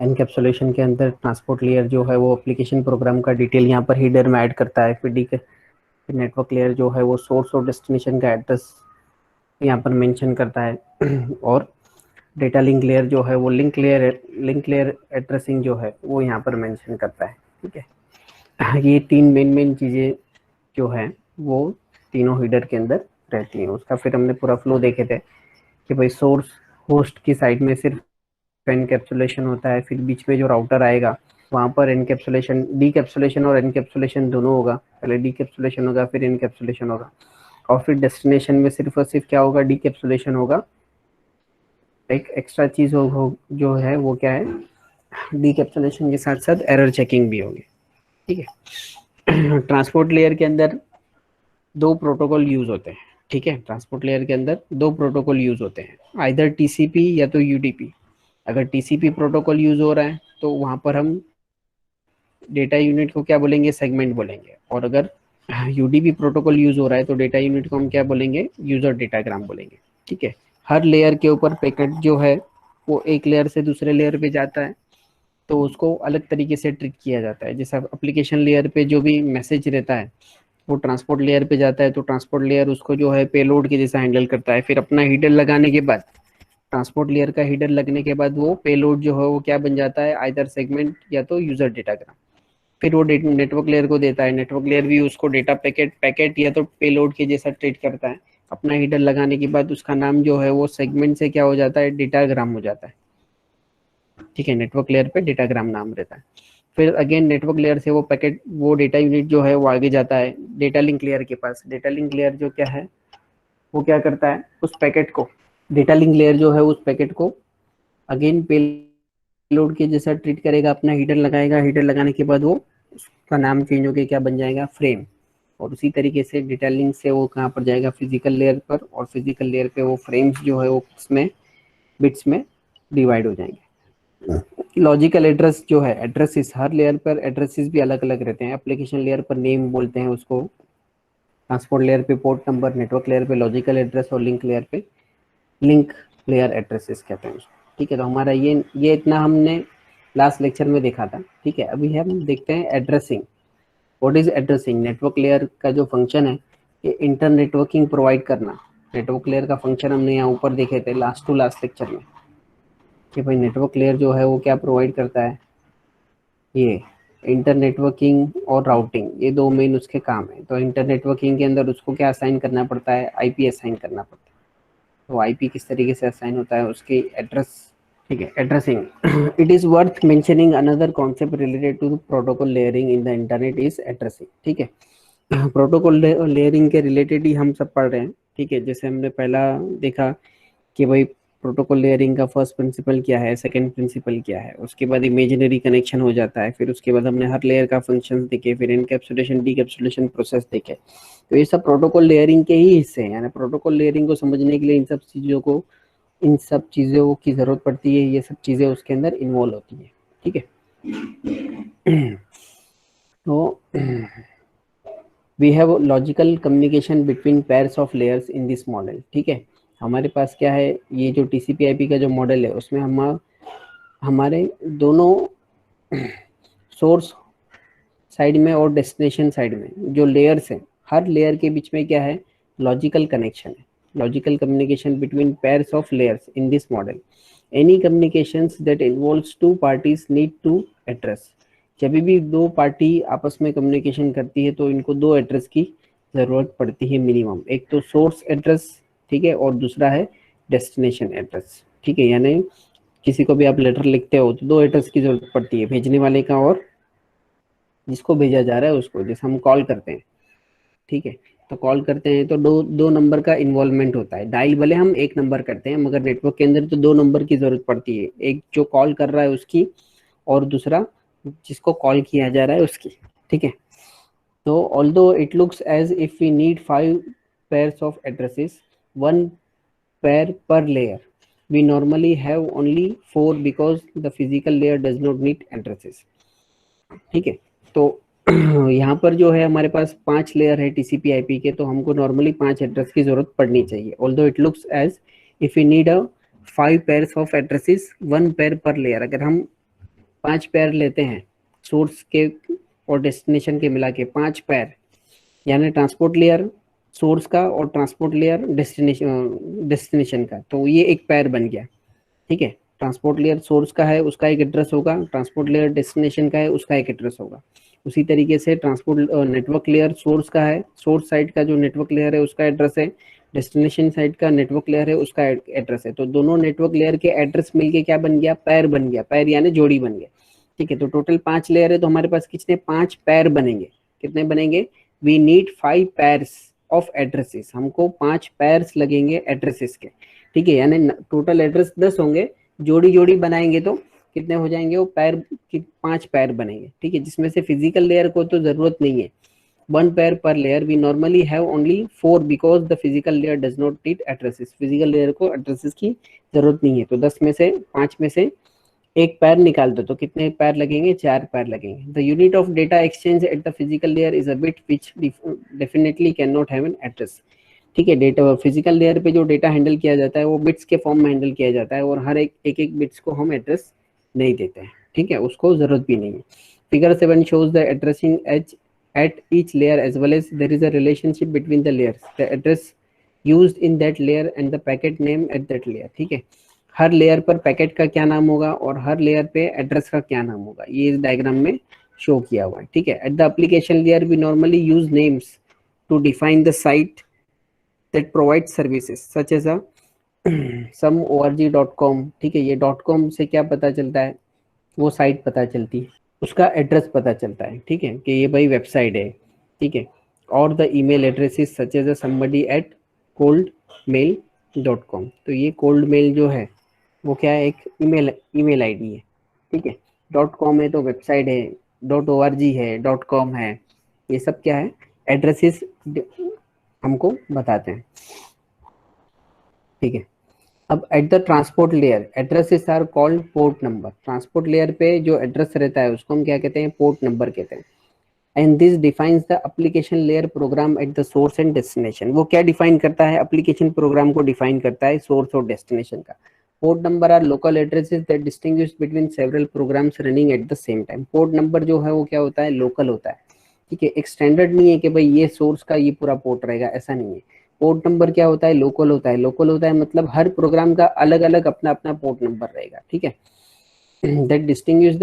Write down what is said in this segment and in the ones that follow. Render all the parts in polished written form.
Encapsulation के अंदर transport layer जो है वो एप्लीकेशन प्रोग्राम का डिटेल यहाँ पर हीडर में ऐड करता है। फिर नेटवर्क लेयर जो है वो सोर्स और डेस्टिनेशन का एड्रेस यहाँ पर मेंशन करता है और डेटा लिंक लेयर जो है वो लिंक लेयर एड्रेसिंग जो है वो यहाँ पर मेंशन करता है। ठीक है, ये तीन मेन चीज़ें जो है वो तीनों हीडर के अंदर रहती हैं। उसका फिर हमने पूरा फ्लो देखे थे कि भाई सोर्स होस्ट की साइड में सिर्फ एनकैप्सुलेशन होता है, फिर बीच में जो राउटर आएगा वहाँ पर एनकैप्सुलेशन, डीकैप्सुलेशन और एनकैप्सुलेशन दोनों होगा। पहले डीकैप्सुलेशन होगा फिर एनकैप्सुलेशन होगा, और फिर डेस्टिनेशन में सिर्फ और सिर्फ क्या होगा, डीकैप्सुलेशन होगा। एक एक्स्ट्रा चीज हो जो है वो क्या है, डीकैप्सुलेशन के साथ साथ एरर चेकिंग भी होगी। ठीक है, ट्रांसपोर्ट लेयर के अंदर दो प्रोटोकॉल यूज होते हैं। ठीक है, ट्रांसपोर्ट लेयर के अंदर दो प्रोटोकॉल यूज होते हैं, आइदर टीसीपी या तो यूडीपी। अगर टीसीपी प्रोटोकॉल यूज हो रहा है तो वहां पर हम डेटा यूनिट को क्या बोलेंगे, सेगमेंट बोलेंगे। और अगर यूडीपी प्रोटोकॉल यूज हो रहा है तो डेटा यूनिट को हम क्या बोलेंगे, यूजर डेटाग्राम बोलेंगे। ठीक है, हर लेयर के ऊपर पैकेट जो है वो एक लेयर से दूसरे लेयर पे जाता है तो उसको अलग तरीके से ट्रीट किया जाता है। जैसे एप्लीकेशन लेयर पे जो भी मैसेज रहता है वो ट्रांसपोर्ट लेयर पे जाता है तो ट्रांसपोर्ट लेयर उसको जो है पेलोड के जैसा हैंडल करता है। फिर अपना हीडर लगाने के बाद, ट्रांसपोर्ट लेयर का हीडर लगने के बाद वो पेलोड जो है वो क्या बन जाता है, आइदर सेगमेंट या तो यूजर डेटाग्राम। फिर वो नेटवर्क लेयर को देता है, नेटवर्क लेयर भी उसको डेटा पैकेट या तो पेलोड के जैसा ट्रीट करता है। अपना हीडर लगाने के बाद उसका नाम जो है वो सेगमेंट से क्या हो जाता है, डेटाग्राम हो जाता है। ठीक है, नेटवर्क लेयर पे डेटाग्राम नाम रहता है। फिर अगेन नेटवर्क लेयर से वो पैकेट, वो डेटा यूनिट जो है वो आगे जाता है डेटा लिंक लेयर के पास। डेटा लिंक लेयर जो क्या है वो क्या करता है, उस पैकेट को, डेटा लिंक लेयर जो है उस पैकेट को अगेन पेलोड के जैसा ट्रीट करेगा, अपना हीडर लगाएगा। हीडर लगाने के बाद वो उसका नाम चेंज होकर क्या बन जाएगा, फ्रेम। और उसी तरीके से डेटा लिंक से वो कहाँ पर जाएगा, फिजिकल लेयर पर, और फिजिकल लेयर पे वो फ्रेम्स जो है वो इसमें बिट्स में डिवाइड हो जाएंगे। लॉजिकल एड्रेस जो है, एड्रेसेस हर लेयर पर एड्रेसेस भी अलग अलग रहते हैं। एप्लीकेशन लेयर पर नेम बोलते हैं उसको, ट्रांसपोर्ट लेयर पे पोर्ट नंबर, नेटवर्क लेयर पे लॉजिकल एड्रेस, और लिंक लेयर पे लिंक लेयर एड्रेसेस कहते हैं उसको। ठीक है, तो हमारा ये इतना हमने लास्ट लेक्चर में देखा था। ठीक है, अभी हम देखते हैं addressing. What is addressing? Network layer का जो फंक्शन है ये इंटर नेटवर्किंग प्रोवाइड करना। नेटवर्क लेयर का फंक्शन हमने यहाँ ऊपर देखे थे लास्ट टू लास्ट लेक्चर में कि भाई नेटवर्क लेयर जो है वो क्या प्रोवाइड करता है, ये इंटर नेटवर्किंग और राउटिंग, ये दो मेन उसके काम है। तो इंटर नेटवर्किंग के अंदर उसको क्या असाइन करना पड़ता है, आईपी असाइन करना पड़ता है। तो आईपी किस तरीके से असाइन होता है, उसकी एड्रेस। ठीक है, addressing. It is worth mentioning another concept related to protocol layering in the internet is addressing. ठीक है, प्रोटोकॉल लेयरिंग के रिलेटेड ही हम सब पढ़ रहे हैं। ठीक है, जैसे हमने पहला देखा कि भाई प्रोटोकॉल लेयरिंग का फर्स्ट प्रिंसिपल क्या है, सेकंड प्रिंसिपल क्या है, उसके बाद इमेजिनरी कनेक्शन हो जाता है, फिर उसके बाद हमने हर लेयर का फंक्शंस देखे, फिर एनकैप्सुलेशन डीकैप्सुलेशन प्रोसेस देखे। तो ये सब प्रोटोकॉल लेयरिंग के ही हिस्से हैं। यानी प्रोटोकॉल लेयरिंग को समझने के लिए इन सब चीज़ों की ज़रूरत पड़ती है, ये सब चीज़ें उसके अंदर इन्वॉल्व होती है। ठीक है, तो we have logical communication between pairs of layers in this model. ठीक है, हमारे पास क्या है, ये जो TCP/IP का जो मॉडल है उसमें हमारे दोनों सोर्स साइड में और डेस्टिनेशन साइड में जो लेयर्स हैं, हर लेयर के बीच में क्या है, लॉजिकल कनेक्शन है, logical communication between pairs of layers in this model. Any communications that involves two parties need to address. जब भी दो पार्टी आपस में कम्युनिकेशन करती है तो इनको दो एड्रेस की ज़रूरत पड़ती है मिनिमम। एक तो सोर्स एड्रेस, ठीक है, और दूसरा है डेस्टिनेशन एड्रेस। ठीक है, यानी किसी को भी आप लेटर लिखते हो तो दो एड्रेस की ज़रूरत पड़ती है, भेजने वाले का और जिसको भेजा जा रहा है उसको। जैसे हम कॉल करते हैं, ठीक है, तो कॉल करते हैं तो दो नंबर का इन्वॉल्वमेंट होता है। डायल भले हम एक नंबर करते हैं मगर नेटवर्क के अंदर तो दो नंबर की ज़रूरत पड़ती है, एक जो कॉल कर रहा है उसकी और दूसरा जिसको कॉल किया जा रहा है उसकी। ठीक है, तो although it looks as if we need 5 pairs of addresses, 1 pair per layer, we normally have only 4 because the physical layer does not need addresses। ठीक है, तो यहाँ पर जो है हमारे पास 5 लेयर है TCP/IP के, तो हमको नॉर्मली 5 एड्रेस की जरूरत पड़नी चाहिए। Although it looks as if we need a 5 pairs of addresses, 1 pair per layer। अगर हम 5 पेयर लेते हैं सोर्स के और डेस्टिनेशन के मिला के 5 पेयर, यानी ट्रांसपोर्ट लेयर सोर्स का और ट्रांसपोर्ट लेयर डेस्टिनेशन का, तो ये एक पेयर बन गया। ठीक है, ट्रांसपोर्ट लेयर सोर्स का है उसका एक एड्रेस होगा, ट्रांसपोर्ट लेयर डेस्टिनेशन का है उसका एक एड्रेस होगा। उसी तरीके से ट्रांसपोर्ट नेटवर्क लेयर सोर्स का है, सोर्स साइड का जो नेटवर्क लेयर है उसका एड्रेस है, डेस्टिनेशन साइड का नेटवर्क लेयर है उसका एड्रेस है। तो दोनों नेटवर्क लेयर के एड्रेस मिलके क्या बन गया, पैर बन गया, पैर यानी जोड़ी बन गया। ठीक है, तो टोटल 5 लेयर है, तो हमारे पास कितने 5 पैर बनेंगे, कितने बनेंगे, we need 5 pairs of addresses, हमको 5 पैर्स लगेंगे एड्रेसेस के। ठीक है, यानी टोटल एड्रेस 10 होंगे, जोड़ी जोड़ी बनाएंगे तो कितने हो जाएंगे, वो पैर की 5 पैर बनेंगे। ठीक है, जिसमें से फिजिकल लेयर को तो जरूरत नहीं है, 1 pair per layer, we normally have only 4 because the physical layer does not need addresses, physical layer को addresses की जरूरत नहीं है। तो 10 में से 5 में से एक पैर निकाल दो तो कितने पैर लगेंगे, 4 पैर लगेंगे। The unit of data exchange at the physical layer is a bit which definitely can not have an address. ठीक है, डेटा फिजिकल लेयर पे जो डेटा हैंडल किया जाता है वो बिट्स के फॉर्म में हैंडल किया जाता है, और हर एक बिट्स को हम एड्रेस नहीं देते हैं। ठीक है, उसको जरूरत भी नहीं है। Figure 7 shows the addressing edge at each layer as well as there is a relationship between the layers, the address used in that layer and the packet name at that layer। ठीक है, हर layer पर packet का क्या नाम होगा और हर layer पे address का क्या नाम होगा, ये इस डायग्राम में शो किया हुआ है। ठीक है, at the application layer we normally use names to define the site that provide services such as some.org.com। ठीक है, ये .com से क्या पता चलता है, वो साइट पता चलती है, उसका एड्रेस पता चलता है। ठीक है, कि ये भाई वेबसाइट है। ठीक है, और the email address is such as somebody@coldmail.com। तो ये कोल्ड मेल जो है वो क्या है, एक ईमेल आईडी है। ठीक है, .com है तो वेबसाइट है, .org है, .com है, ये सब क्या है, एड्रेसेस हमको बताते हैं। ठीक है, अब at the transport layer addresses are called port number. Transport layer पे जो एड्रेस रहता है उसको हम क्या कहते हैं, पोर्ट नंबर कहते हैं। And this defines the application layer program at the source and destination. वो क्या डिफाइन करता है, एप्लीकेशन प्रोग्राम को डिफाइन करता है सोर्स और डेस्टिनेशन का। Port number are local addresses that distinguish between several programs running at the same time. Port number जो है वो क्या होता है, लोकल होता है। ठीक है, एक स्टैंडर्ड नहीं है कि भाई ये सोर्स का ये पूरा पोर्ट रहेगा, ऐसा नहीं है। पोर्ट नंबर क्या होता है, लोकल होता है। लोकल होता है मतलब हर प्रोग्राम का अलग अलग अपना अपना पोर्ट नंबर रहेगा। ठीक है, that distinguish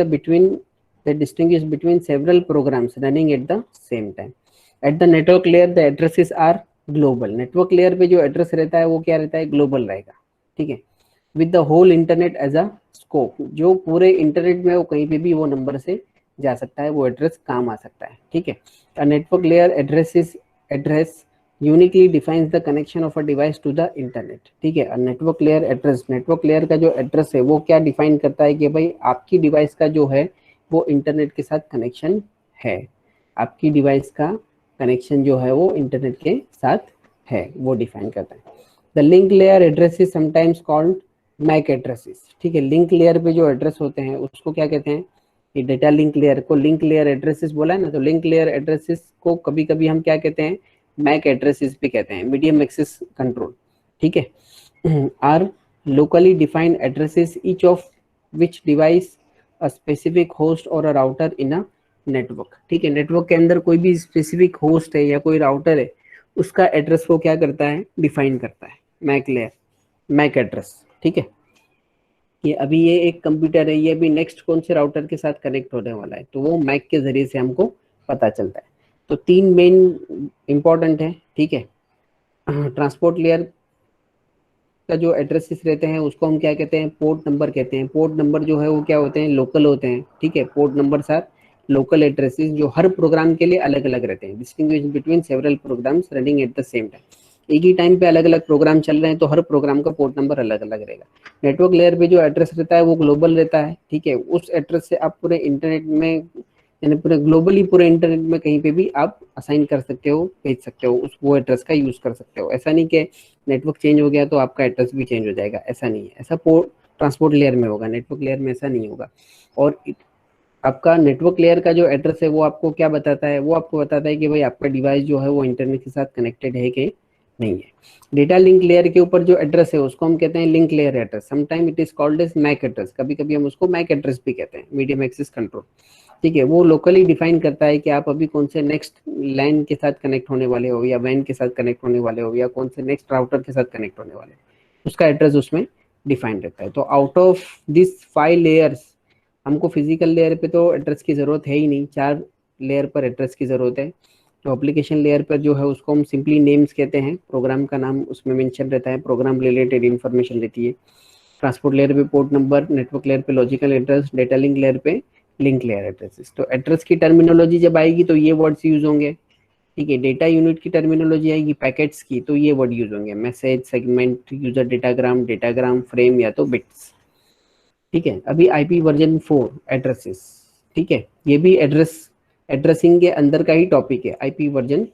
between several programs running at the same time। At the network layer the addresses are global। network layer पे जो एड्रेस रहता है वो क्या रहता है, ग्लोबल रहेगा। ठीक है, with the whole internet as a scope। जो पूरे इंटरनेट में वो कहीं पे भी वो नंबर से जा सकता है, वो एड्रेस काम आ सकता है। ठीक है, a network layer address uniquely defines the connection of a device to the internet। ठीक है, network layer address, network layer का जो एड्रेस है वो क्या डिफाइन करता है कि भाई आपकी डिवाइस का जो है वो इंटरनेट के साथ कनेक्शन है, आपकी डिवाइस का कनेक्शन जो है वो इंटरनेट के साथ है, वो डिफाइन करता है। The link layer address is sometimes called MAC addresses. ठीक है, लिंक लेयर पे जो एड्रेस होते हैं उसको क्या कहते हैं, ये डेटा लिंक लेयर को लिंक लेयर एड्रेसेस बोला है ना, तो लिंक लेयर एड्रेसेस को कभी कभी हम क्या कहते हैं, मैक एड्रेसेस भी कहते हैं, मीडियम एक्सेस कंट्रोल। ठीक है, are locally defined addresses each of which device a specific host और a router in a network. ठीक है, नेटवर्क के अंदर कोई भी स्पेसिफिक होस्ट है या कोई राउटर है उसका एड्रेस वो क्या करता है, डिफाइन करता है, मैक लेयर, मैक एड्रेस। ठीक है, ये अभी ये एक कंप्यूटर है, ये अभी नेक्स्ट कौन से राउटर के साथ कनेक्ट होने वाला है, तो वो मैक के जरिए से हमको पता चलता है। तो 3 मेन इंपॉर्टेंट है। ठीक है, ट्रांसपोर्ट लेयर का जो एड्रेसेस रहते हैं उसको हम क्या कहते हैं, पोर्ट नंबर कहते हैं। पोर्ट नंबर जो है वो क्या होते हैं, लोकल होते हैं। ठीक है, port number are local addresses जो हर प्रोग्राम के लिए अलग अलग रहते हैं, distinguish between several programs running at the same time. एक ही टाइम पे अलग अलग प्रोग्राम चल रहे हैं तो हर प्रोग्राम का पोर्ट नंबर अलग अलग रहेगा। नेटवर्क लेयर पे जो एड्रेस रहता है वो ग्लोबल रहता है। ठीक है, उस एड्रेस से आप पूरे इंटरनेट में यानी पूरे ग्लोबली पूरे इंटरनेट में कहीं पे भी आप असाइन कर सकते हो, भेज सकते हो, उस वो एड्रेस का यूज कर सकते हो। ऐसा नहीं कि नेटवर्क चेंज हो गया तो आपका एड्रेस भी चेंज हो जाएगा, ऐसा नहीं है। ऐसा ट्रांसपोर्ट लेयर में होगा, नेटवर्क लेयर में ऐसा नहीं होगा। और आपका नेटवर्क लेयर का जो एड्रेस है वो आपको क्या बताता है, वो आपको बताता है कि भाई आपका डिवाइस जो है वो इंटरनेट के साथ कनेक्टेड है कि नहीं है। डेटा लिंक लेयर के ऊपर जो एड्रेस है उसको हम कहते हैं link layer address, sometime it is called as MAC address, कभी कभी हम उसको मैक एड्रेस भी कहते हैं, मीडियम एक्सेस कंट्रोल। ठीक है, वो लोकली डिफाइन करता है कि आप अभी कौन से नेक्स्ट लैन के साथ कनेक्ट होने वाले हो या वैन के साथ कनेक्ट होने वाले हो या कौन से नेक्स्ट राउटर के साथ कनेक्ट होने वाले हो, उसका एड्रेस उसमें डिफाइंड रहता है। तो आउट ऑफ दिस 5 लेयर्स हमको फिजिकल लेयर पे तो एड्रेस की जरूरत है ही नहीं, 4 लेयर पर एड्रेस की जरूरत है। तो एप्लीकेशन लेयर पर जो है उसको हम सिंपली नेम्स कहते हैं, प्रोग्राम का नाम उसमें मेंशन रहता है, प्रोग्राम रिलेटेड इन्फॉर्मेशन रहती है। ट्रांसपोर्ट लेयर पे पोर्ट नंबर, नेटवर्क लेयर पे logical address, data link layer पे लिंक लेयर एड्रेसेस। तो एड्रेस की टर्मिनोलॉजी जब आएगी तो ये वर्ड्स यूज होंगे। ठीक है, डेटा यूनिट की टर्मिनोलॉजी आएगी पैकेट्स की तो ये वर्ड यूज होंगे, message, segment, user datagram, frame या तो बिट्स। ठीक है, अभी आईपी वर्जन 4 एड्रेसेस। ठीक है, ये भी एड्रेसिंग के अंदर का ही टॉपिक है, आईपी वर्जन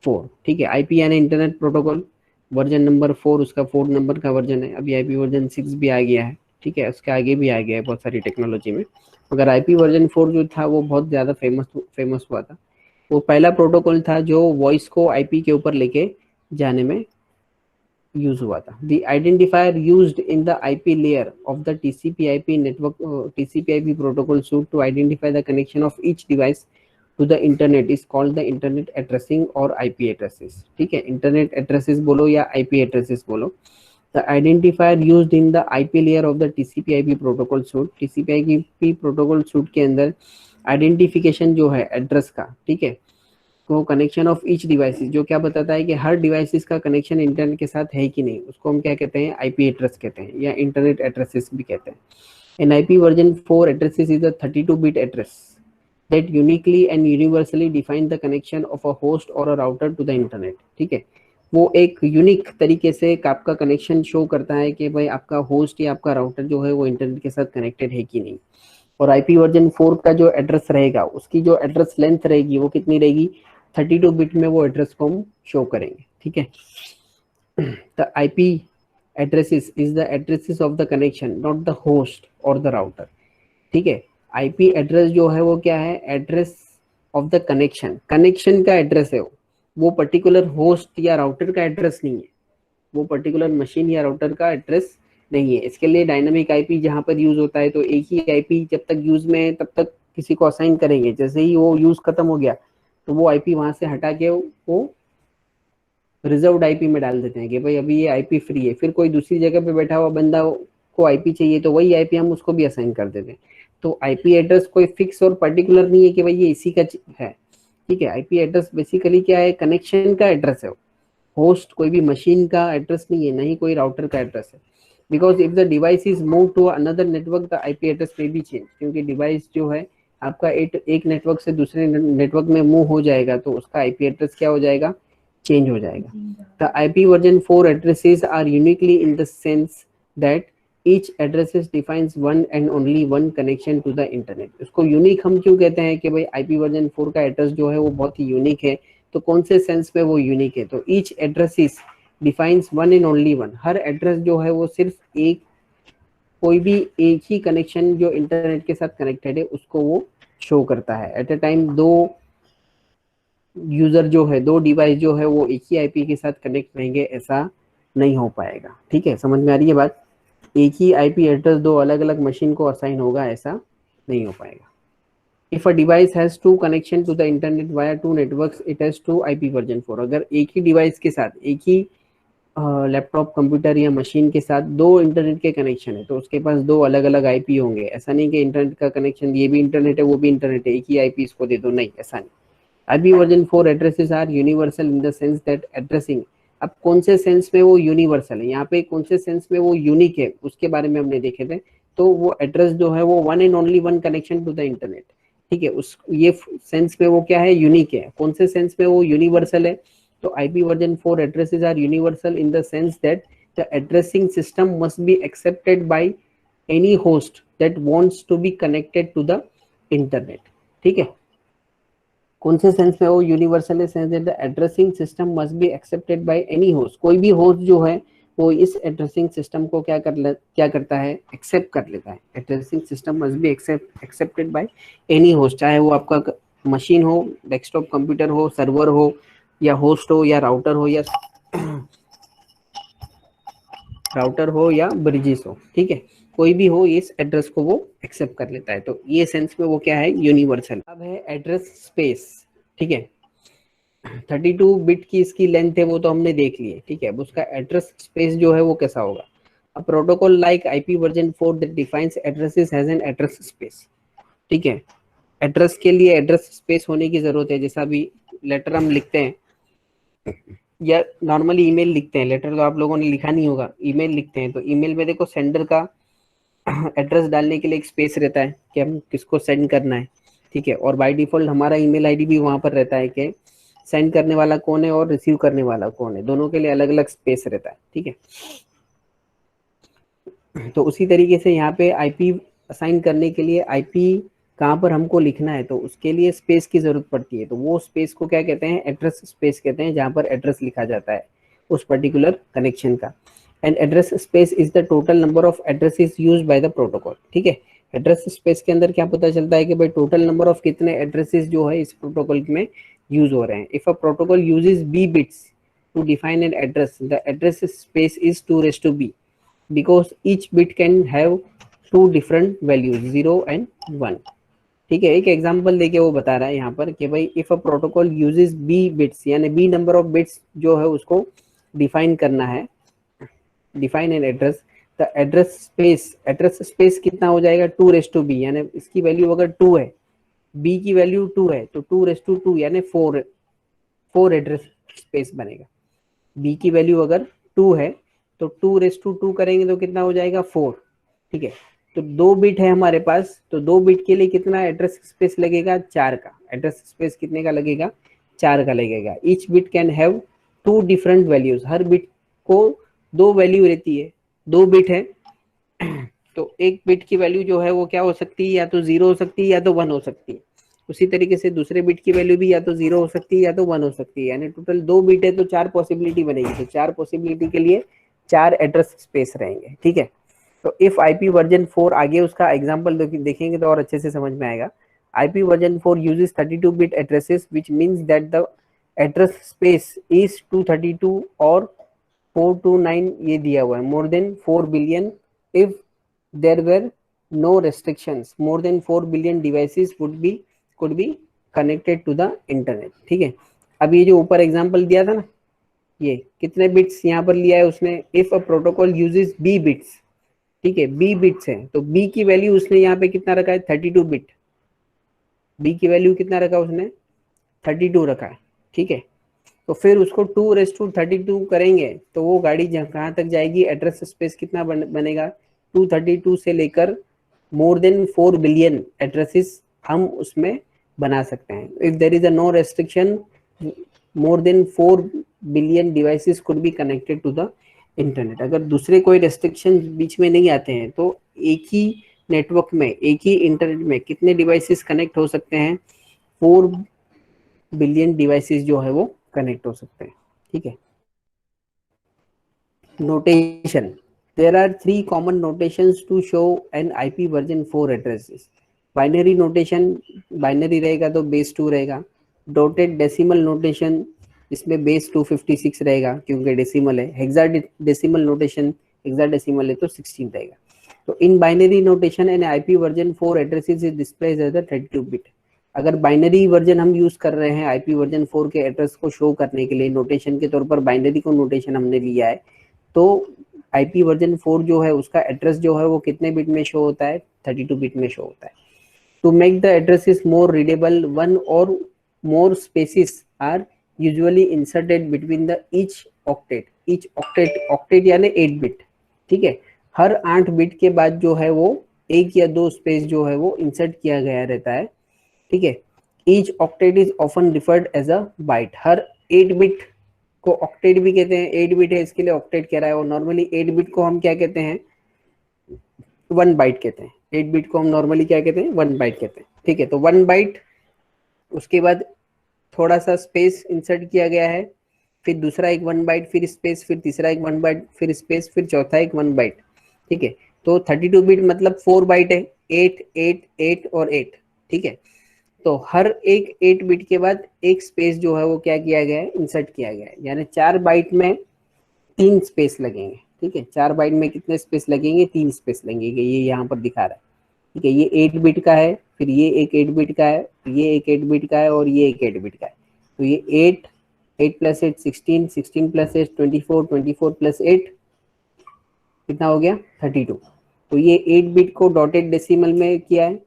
4। ठीक है, आईपी यानी इंटरनेट प्रोटोकॉल, वर्जन नंबर 4 उसका 4 नंबर का वर्जन है। अभी आईपी वर्जन 6 भी आ गया है। ठीक है, उसके आगे भी आ गया है बहुत सारी टेक्नोलॉजी में, मगर आईपी वर्जन 4 जो था वो बहुत ज़्यादा फेमस हुआ था। वो पहला प्रोटोकॉल था जो वॉइस को आईपी के ऊपर लेके जाने में यूज हुआ था। The identifier used in the IP layer of the TCP IP network, TCP IP protocol suite to identify the connection of each device to the internet is called the internet addressing और IP addresses. ठीक है, internet addresses बोलो या IP addresses बोलो। The identifier used in the IP layer of the TCP IP protocol suite, TCP IP protocol suite के अंदर identification जो है एड्रेस का, ठीक है, को कनेक्शन ऑफ ईच डिवाइसेस, जो क्या बताता है कि हर डिवाइसेस का कनेक्शन इंटरनेट के साथ है कि नहीं, उसको हम क्या कहते हैं, आईपी एड्रेस कहते हैं या इंटरनेट एड्रेसेस भी कहते हैं। N IP version 4 addresses is a 32-bit address that uniquely and universally define the connection of a host or a router to the internet। ठीक है, वो एक यूनिक तरीके से आपका कनेक्शन शो करता है कि भाई आपका होस्ट या आपका राउटर जो है वो इंटरनेट के साथ कनेक्टेड है कि नहीं। और आईपी वर्जन 4 का जो एड्रेस रहेगा उसकी जो एड्रेस लेंथ रहेगी वो कितनी रहेगी, 32-bit में वो एड्रेस को हम शो करेंगे। ठीक है, the IP addresses is the addresses of the connection, not the host और द राउटर। ठीक है, आईपी एड्रेस जो है वो क्या है, address of the connection, connection का एड्रेस है वो पर्टिकुलर होस्ट या राउटर का एड्रेस नहीं है, वो पर्टिकुलर मशीन या राउटर का एड्रेस नहीं है। इसके लिए डायनामिक आईपी जहां पर यूज होता है तो एक ही आईपी जब तक यूज में है तब तक किसी को असाइन करेंगे, जैसे ही वो यूज खत्म हो गया तो वो आईपी वहां से हटा के वो रिजर्व्ड आईपी में डाल देते हैं कि भाई अभी ये आईपी फ्री है। फिर कोई दूसरी जगह पे बैठा हुआ बंदा को आईपी चाहिए तो वही आईपी हम उसको भी असाइन कर देते हैं। तो आईपी एड्रेस कोई फिक्स और पर्टिकुलर नहीं है कि भाई ये इसी का है। ठीक है, आईपी एड्रेस बेसिकली क्या है, कनेक्शन का एड्रेस है, होस्ट कोई भी मशीन का एड्रेस नहीं है, नहीं कोई राउटर का एड्रेस है। Because if the device is move to another network the IP address में भी चेंज, क्योंकि डिवाइस जो है आपका एक नेटवर्क से दूसरे नेटवर्क में मूव हो जाएगा तो उसका आईपी एड्रेस क्या हो जाएगा, चेंज हो जाएगा। The IP version 4 addresses are uniquely in the sense that each addresses defines one and only one connection to the internet। इसको यूनिक हम क्यों कहते हैं कि भाई आईपी वर्जन 4 का एड्रेस जो है वो बहुत ही यूनिक है, तो कौन से सेंस में वो यूनिक है, तो each addresses defines one and only one, her address जो है वो सिर्फ एक, कोई भी एक ही कनेक्शन जो इंटरनेट के साथ कनेक्टेड है उसको वो शो करता है। एट अ टाइम दो यूजर जो है, दो डिवाइस जो है वो एक ही आईपी के साथ कनेक्ट रहेंगे, ऐसा नहीं हो पाएगा। ठीक है, समझ में आ रही है बात, एक ही आईपी एड्रेस दो अलग अलग मशीन को असाइन होगा, ऐसा नहीं हो पाएगा। If a device has two connection to the internet via two networks it has two IP version 4। अगर एक ही डिवाइस के साथ, एक ही लैपटॉप कंप्यूटर या मशीन के साथ दो इंटरनेट के कनेक्शन है तो उसके पास दो अलग अलग आईपी होंगे। ऐसा नहीं कि इंटरनेट का कनेक्शन ये भी इंटरनेट है वो भी इंटरनेट है, एक ही आईपी इसको दे दो, नहीं, ऐसा नहीं। IP version 4 addresses are universal in the sense that addressing, अब कौन से सेंस में वो यूनिवर्सल है, यहाँ पे कौन से सेंस में वो यूनिक है उसके बारे में हमने देखे थे। तो वो एड्रेस जो है वो one and only one connection to the internet. ठीक है, उस ये सेंस में वो क्या है, यूनिक है। कौन से सेंस में वो यूनिवर्सल है, तो IP version 4 addresses are universal in the sense that the addressing system must be accepted by any host that wants to be connected to the internet. ठीक है, कौन से सेंस में वो यूनिवर्सल है, sense that the addressing system must be accepted by any host, कोई भी host जो है वो इस एड्रेसिंग सिस्टम को क्या करता है, एक्सेप्ट कर लेता है। Addressing system must be accepted by any host, चाहे वो आपका मशीन हो, डेस्कटॉप कंप्यूटर हो, सर्वर हो, या होस्ट हो, या राउटर हो, या राउटर हो या ब्रिजेस हो, ठीक है, कोई भी हो इस एड्रेस को वो एक्सेप्ट कर लेता है। तो ये सेंस में वो क्या है, यूनिवर्सल। अब है एड्रेस स्पेस, ठीक है, 32 बिट की इसकी लेंथ है वो तो हमने देख ली है, ठीक है। अब उसका एड्रेस स्पेस जो है वो कैसा होगा। A protocol like IP version 4 that defines addresses has an address space, ठीक है। एड्रेस के लिए एड्रेस स्पेस होने की जरूरत है। जैसा भी लेटर हम लिखते हैं या नॉर्मली ईमेल लिखते हैं, लेटर तो आप लोगों ने लिखा नहीं होगा, ईमेल लिखते हैं तो ईमेल में देखो सेंडर का एड्रेस डालने के लिए एक स्पेस रहता है कि हम किसको सेंड करना है, ठीक है। और बाय डिफॉल्ट हमारा ईमेल आईडी भी वहां पर रहता है कि सेंड करने वाला कौन है और रिसीव करने वाला कौन है, दोनों के लिए अलग अलग स्पेस रहता है, ठीक है। तो उसी तरीके से यहाँ पे आईपी असाइन करने के लिए आईपी कहाँ पर हमको लिखना है तो उसके लिए स्पेस की जरूरत पड़ती है। तो वो स्पेस को क्या कहते हैं, एड्रेस स्पेस कहते हैं, जहाँ पर एड्रेस लिखा जाता है उस पर्टिकुलर कनेक्शन का। And address space is the total number of addresses used by the protocol, ठीक है। एड्रेस स्पेस के अंदर क्या पता चलता है कि भाई टोटल नंबर ऑफ कितने एड्रेसेस जो है इस प्रोटोकॉल में यूज हो रहे हैं। If a protocol uses b bits to define an address, the address space is 2:b because each bit can have two different values 0 and 1, ठीक है। एक एग्जांपल देके वो बता रहा है यहाँ पर कि भाई if a protocol uses b bits, यानी बी नंबर ऑफ बिट्स जो है उसको डिफाइन करना है, define an address, the address space कितना हो जाएगा 2:b, यानी इसकी वैल्यू अगर 2 है, बी की वैल्यू 2 है तो 2:2 यानी 4 एड्रेस स्पेस बनेगा। बी की वैल्यू अगर 2 है तो 2:2 करेंगे तो कितना हो जाएगा 4, ठीक है। तो 2 बिट है हमारे पास, तो 2 बिट के लिए कितना एड्रेस स्पेस लगेगा, 4 का। एड्रेस स्पेस कितने का लगेगा, 4 का लगेगा। Each bit can have 2 different values, her bit को 2 वैल्यू रहती है। 2 बिट है तो एक बिट की वैल्यू जो है वो क्या हो सकती है, या तो 0 हो सकती है या तो 1 हो सकती है। उसी तरीके से दूसरे बिट की वैल्यू भी या तो 0 हो सकती है या तो 1 हो सकती है, यानी टोटल 2 बिट है तो 4 पॉसिबिलिटी बनेगी। तो 4 पॉसिबिलिटी के लिए 4 एड्रेस स्पेस रहेंगे, ठीक है। तो इफ आईपी वर्जन 4, आगे उसका एग्जांपल देखेंगे तो और अच्छे से समझ में आएगा। IP version 4 uses 32 bit addresses which means that the address space is 232 और 429, ये दिया हुआ है, more than 4 billion. If there were no restrictions, more than 4 billion devices could be connected to the internet, ठीक है। अब ये जो ऊपर एग्जांपल दिया था ना, ये कितने बिट्स यहाँ पर लिया है उसने, if a protocol uses b bits, ठीक है, बी बिट्स है तो बी की वैल्यू उसने यहाँ पे कितना रखा है, 32 बिट। बी की वैल्यू कितना रखा उसने, 32 रखा है, ठीक है। तो फिर उसको 2:32 करेंगे तो वो गाड़ी कहाँ तक जाएगी, एड्रेस स्पेस कितना बनेगा, 232 से लेकर मोर देन 4 बिलियन एड्रेसेस हम उसमें बना सकते हैं। If there is a no restriction, more than 4 billion devices could be connected to the internet. अगर दूसरे कोई रेस्ट्रिक्शन बीच में नहीं आते हैं तो एक ही नेटवर्क में, एक ही इंटरनेट में कितने डिवाइसेस कनेक्ट हो सकते हैं, 4 बिलियन डिवाइसेस जो है वो कनेक्ट हो सकते हैं, ठीक है। Notation, there are 3 common notations to show an IP version 4 addresses. Binary notation, binary रहेगा तो बेस 2 रहेगा। डॉटेड डेसिमल नोटेशन, इसमें बेस 256 रहेगा क्योंकि डेसिमल है। हेक्साडेसिमल नोटेशन, हेक्साडेसिमल है तो 16 रहेगा। तो in binary notation and IP version 4 addresses is displays as the 32 bit. अगर बाइनरी वर्जन हम यूज कर रहे हैं आईपी वर्जन 4 के एड्रेस को शो करने के लिए, नोटेशन के तौर पर बाइनरी को नोटेशन हमने लिया है, तो आईपी वर्जन 4 जो है उसका एड्रेस जो है वो कितने बिट में शो होता है, 32 बिट में शो होता है। To make the addresses more readable, 1 or more spaces are usually inserted between the each octet. Each octet यानी 8 बिट, ठीक है। हर 8 बिट के बाद जो है वो 1 या 2 स्पेस जो है वो इंसर्ट किया गया रहता है, ठीक है। Each octet is often referred as a byte. हर 8 बिट को ऑक्टेट भी कहते हैं, 8 बिट है इसके लिए ऑक्टेट कह रहा है। और नॉर्मली 8 बिट को हम क्या कहते हैं, 1 बाइट कहते हैं। 8 बिट को हम नॉर्मली क्या कहते हैं, 1 बाइट कहते हैं, ठीक है। तो 1 बाइट, उसके बाद थोड़ा सा स्पेस इंसर्ट किया गया है, फिर दूसरा एक 1 बाइट, फिर स्पेस, फिर तीसरा एक 1 बाइट, फिर स्पेस, फिर चौथा एक 1 बाइट, ठीक है। तो 32 बिट मतलब 4 बाइट है, 8 8 8 और 8, ठीक है। तो हर एक 8 बिट के बाद एक स्पेस जो है वो क्या किया गया है, इंसर्ट किया गया है, यानी 4 बाइट में 3 स्पेस लगेंगे, ठीक है, 4 बाइट में कितने स्पेस लगेंगे, 3 स्पेस लगेंगे, ये यहाँ पर दिखा रहा है। ठीक है, ये 8 बिट का है, फिर ये एक 8 बिट का है, ये एक 8 बिट का है, और ये एक 8 बिट का है। तो ये 8, 8 प्लस 8 16, 16 प्लस 8 24, 24 प्लस 8 कितना हो गया, 32। तो ये 8 बिट को डॉटेड डेसिमल में किया है,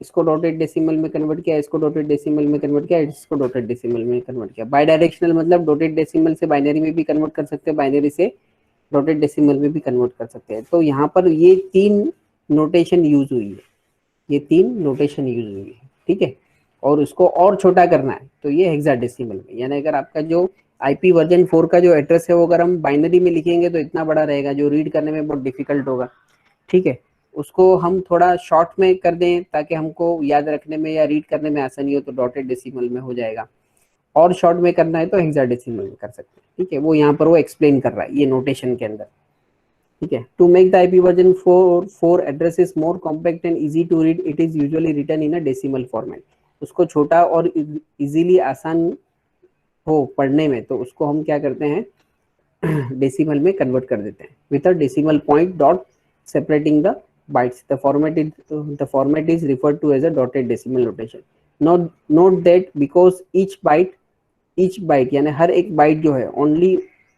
इसको डॉटेड डेसिमल में कन्वर्ट किया, इसको डॉटेड डेसिमल में कन्वर्ट किया, इसको डॉटेड डेसिमल में कन्वर्ट किया। बाई डायरेक्शनल मतलब डॉटेड डेसिमल से बाइनरी में भी कन्वर्ट कर सकते हैं, बाइनरी से डॉटेड डेसिमल में भी कन्वर्ट कर सकते हैं। तो यहाँ पर ये 3 नोटेशन यूज हुई है, ये 3 नोटेशन यूज हुई है। ठीक है, और उसको और छोटा करना है तो ये हेक्साडेसिमल में, यानी अगर आपका जो आईपी वर्जन 4 का जो एड्रेस है वो अगर हम बाइनरी में लिखेंगे तो इतना बड़ा रहेगा, जो रीड करने में बहुत डिफिकल्ट होगा। ठीक है, उसको हम थोड़ा शॉर्ट में कर दें ताकि हमको याद रखने में या रीड करने में आसानी हो, तो डॉटेड डेसिमल में हो जाएगा। और शॉर्ट में करना है तो हेक्साडेसिमल में कर सकते हैं। ठीक है, वो यहाँ पर वो एक्सप्लेन कर रहा है ये नोटेशन के अंदर। ठीक है, to make the IP version 4 addresses more compact and easy to read, it is usually written in a decimal format. उसको छोटा और इजीली आसान हो पढ़ने में तो उसको हम क्या करते हैं, डेसिमल में कन्वर्ट कर देते हैं with a decimal point dot separating the bytes. The format is referred to as a dotted decimal notation. Note that because each byte यानी हर एक बाइट जो है, only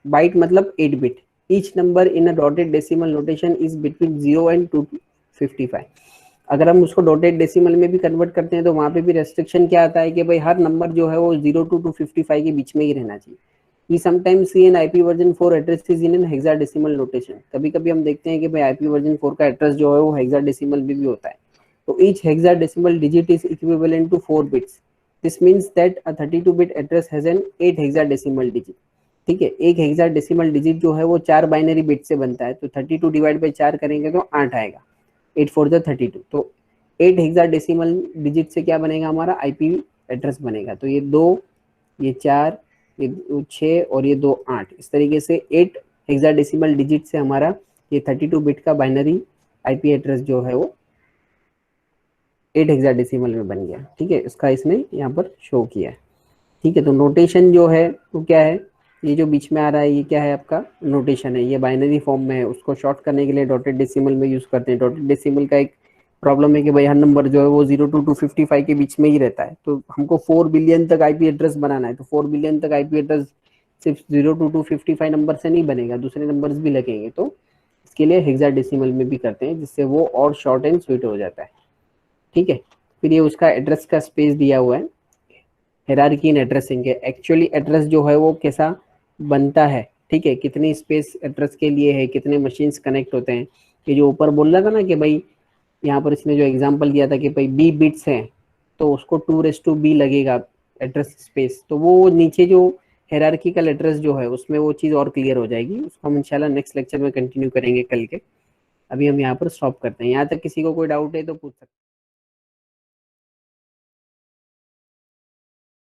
byte मतलब 8 bit, each number in a dotted decimal notation is between 0 and 255। अगर हम उसको dotted decimal में भी कन्वर्ट करते हैं तो वहां पे भी रेस्ट्रिक्शन क्या आता है कि भाई हर नंबर जो है वो 0 to 255 के बीच में ही रहना चाहिए। We sometimes see an IP version 4 address is in an hexadecimal notation। कभी कभी हम देखते हैं कि भाई IP version 4 का एड्रेस जो है वो हेक्साडेसिमल में भी होता है। तो each hexadecimal digit is equivalent to 4 bits। This means that a 32 bit address has an 8 hexadecimal digit। ठीक है, एक हेक्साडेसिमल डिजिट जो है वो 4 बाइनरी बिट से बनता है, तो 32 डिवाइड बाई 4 करेंगे तो 8 आएगा, 8 4 जा 32। तो 8 हेक्साडेसिमल डिजिट से क्या बनेगा, हमारा आईपी एड्रेस बनेगा। तो ये 2, ये 4, ये 6 और ये 2 8, इस तरीके से 8 हेक्साडेसिमल डिजिट से हमारा ये 32 बिट का बाइनरी आईपी एड्रेस जो है वो 8 हेक्साडेसिमल में बन गया। ठीक है, इसका इसने यहाँ पर शो किया है। ठीक है, तो नोटेशन जो है वो क्या है, ये जो बीच में आ रहा है ये क्या है, आपका नोटेशन है, ये बाइनरी फॉर्म में है। उसको शॉर्ट करने के लिए डॉटेड डेसिमल में यूज करते हैं। डॉटेड डेसिमल का एक प्रॉब्लम है कि भाई हर नंबर जो है वो 0 to 255 के बीच में ही रहता है, तो हमको 4 बिलियन तक आईपी एड्रेस बनाना है। तो 4 बिलियन तक आईपी एड्रेस सिर्फ 0 to 255 नंबर से नहीं बनेगा, दूसरे नंबर्स भी लगेंगे। तो इसके लिए हेक्साडेसिमल में भी करते हैं, जिससे वो और शॉर्ट एंड स्वीट हो जाता है। ठीक है, फिर ये उसका एड्रेस का स्पेस दिया हुआ है, हायरार्की इन एड्रेसिंग है। एक्चुअली एड्रेस जो है वो कैसा बनता है, ठीक है, कितनी स्पेस एड्रेस के लिए है, कितने मशीन्स कनेक्ट होते हैं। ये जो ऊपर बोल रहा था ना कि भाई यहाँ पर इसने जो एग्जांपल दिया था कि भाई बी बिट्स हैं तो उसको 2:b लगेगा एड्रेस स्पेस, तो वो नीचे जो हायरार्किकल एड्रेस जो है उसमें वो चीज़ और क्लियर हो जाएगी। उसको हम इंशाल्लाह नेक्स्ट लेक्चर में कंटिन्यू करेंगे कल के। अभी हम यहाँ पर स्टॉप करते हैं। यहाँ तक किसी को कोई डाउट है तो पूछ सकते हैं।